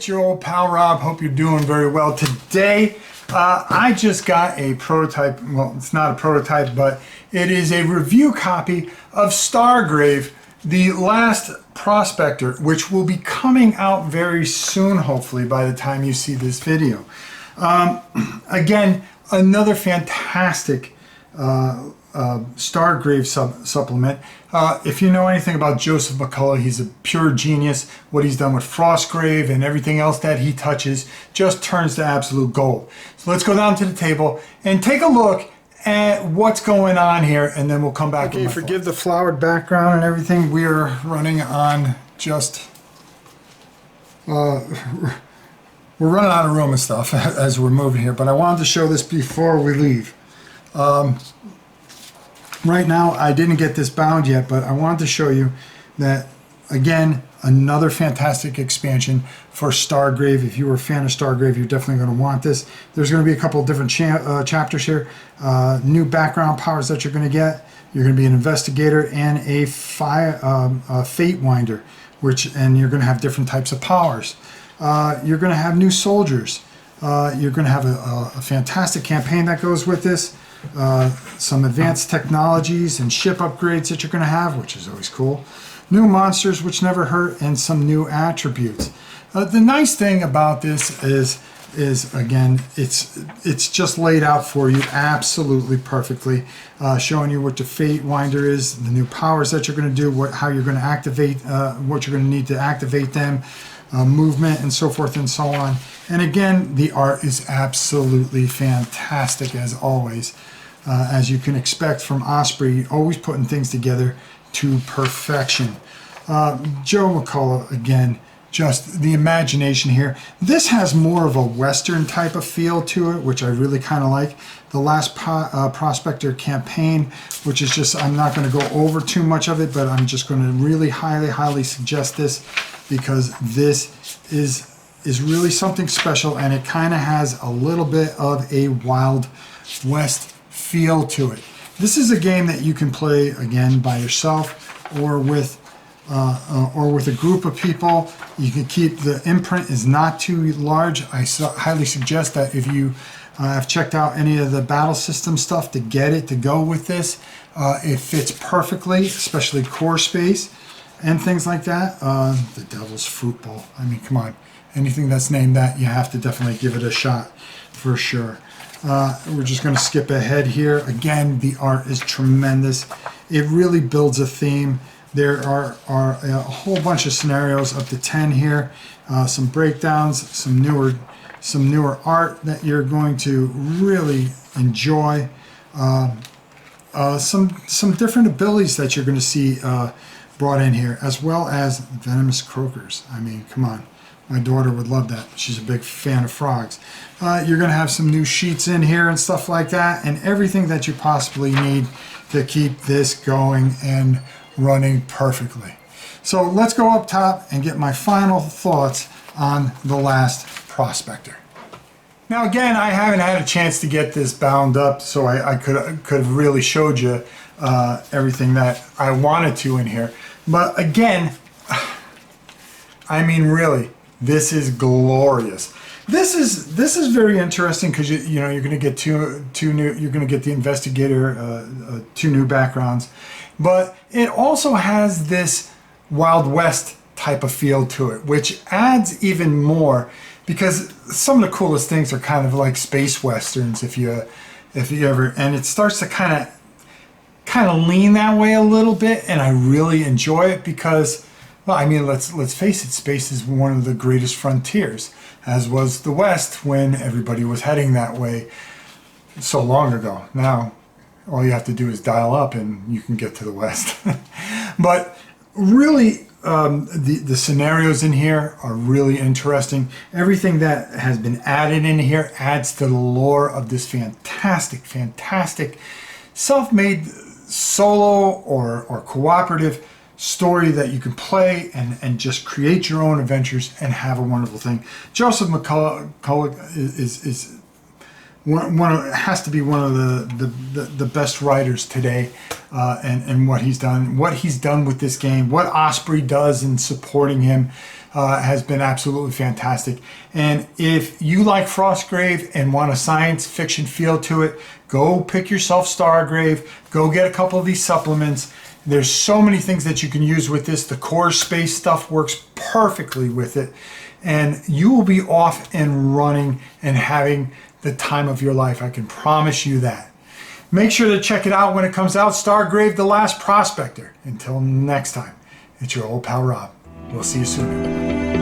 it's your old pal Rob. Hope you're doing very well. Today, I just got a prototype. Well, it's not a prototype, but it is a review copy of Stargrave, the last Prospector, which will be coming out very soon, hopefully, by the time you see this video. Again, another fantastic Stargrave supplement. If you know anything about Joseph McCullough, he's a pure genius. What he's done with Frostgrave and everything else that he touches just turns to absolute gold. So let's go down to the table and take a look at what's going on here, and then we'll come back. Okay, forgive the flowered background and everything. We are running on just we're running out of room and stuff as we're moving here, but I wanted to show this before we leave. Right now, I didn't get this bound yet, but I wanted to show you that, again, another fantastic expansion for Stargrave. If you were a fan of Stargrave, you're definitely going to want this. There's going to be a couple of different chapters here. New background powers that you're going to get. You're going to be an investigator and a fate winder, and you're going to have different types of powers. You're going to have new soldiers. You're going to have a fantastic campaign that goes with this. Some advanced technologies and ship upgrades that you're going to have, which is always cool. New monsters, which never hurt, and some new attributes. The nice thing about this is again, it's just laid out for you absolutely perfectly, showing you what the Fate Winder is, the new powers that you're going to do, how you're going to activate, what you're going to need to activate them, movement, and so forth and so on. And again, the art is absolutely fantastic as always. As you can expect from Osprey, always putting things together to perfection. Joe McCullough, again, just the imagination here. This has more of a Western type of feel to it, which I really kind of like. The last Prospector campaign, which is just, I'm not going to go over too much of it, but I'm just going to really highly suggest this, because this is really something special, and it kind of has a little bit of a Wild West feel to it. This is a game that you can play, again, by yourself or with a group of people. You can keep, the imprint is not too large. I highly suggest that if you have checked out any of the battle system stuff to get it to go with this. It fits perfectly, especially core space and things like that. The Devil's Fruit Bowl. I mean, come on. Anything that's named that, you have to definitely give it a shot for sure. We're just going to skip ahead here. Again, the art is tremendous. It really builds a theme. There are a whole bunch of scenarios, up to 10 here. Some breakdowns, some newer art that you're going to really enjoy. Some different abilities that you're going to see brought in here, as well as venomous croakers. I mean, come on. My daughter would love that. She's a big fan of frogs. You're going to have some new sheets in here and stuff like that, and everything that you possibly need to keep this going and running perfectly. So let's go up top and get my final thoughts on the last Prospector. Now again, I haven't had a chance to get this bound up, so I could have really showed you everything that I wanted to in here. But again, I mean, really, this is glorious. This is very interesting, because you know, you're going to get two new. You're going to get the investigator, two new backgrounds, but it also has this Wild West type of feel to it, which adds even more, because some of the coolest things are kind of like space westerns, if you ever, and it starts to kind of lean that way a little bit, and I really enjoy it because, well, I mean, let's face it, space is one of the greatest frontiers, as was the West when everybody was heading that way so long ago. Now, all you have to do is dial up and you can get to the West. But really, the scenarios in here are really interesting. Everything that has been added in here adds to the lore of this fantastic self-made solo or cooperative story that you can play and just create your own adventures and have a wonderful thing. Joseph McCullough is has to be one of the best writers today, and what he's done with this game, what Osprey does in supporting him, has been absolutely fantastic. And if you like Frostgrave and want a science fiction feel to it, go pick yourself Stargrave, go get a couple of these supplements. There's so many things that you can use with this. The core space stuff works perfectly with it. And you will be off and running and having the time of your life. I can promise you that. Make sure to check it out when it comes out. Stargrave, the Last Prospector. Until next time, it's your old pal Rob. We'll see you soon, everybody.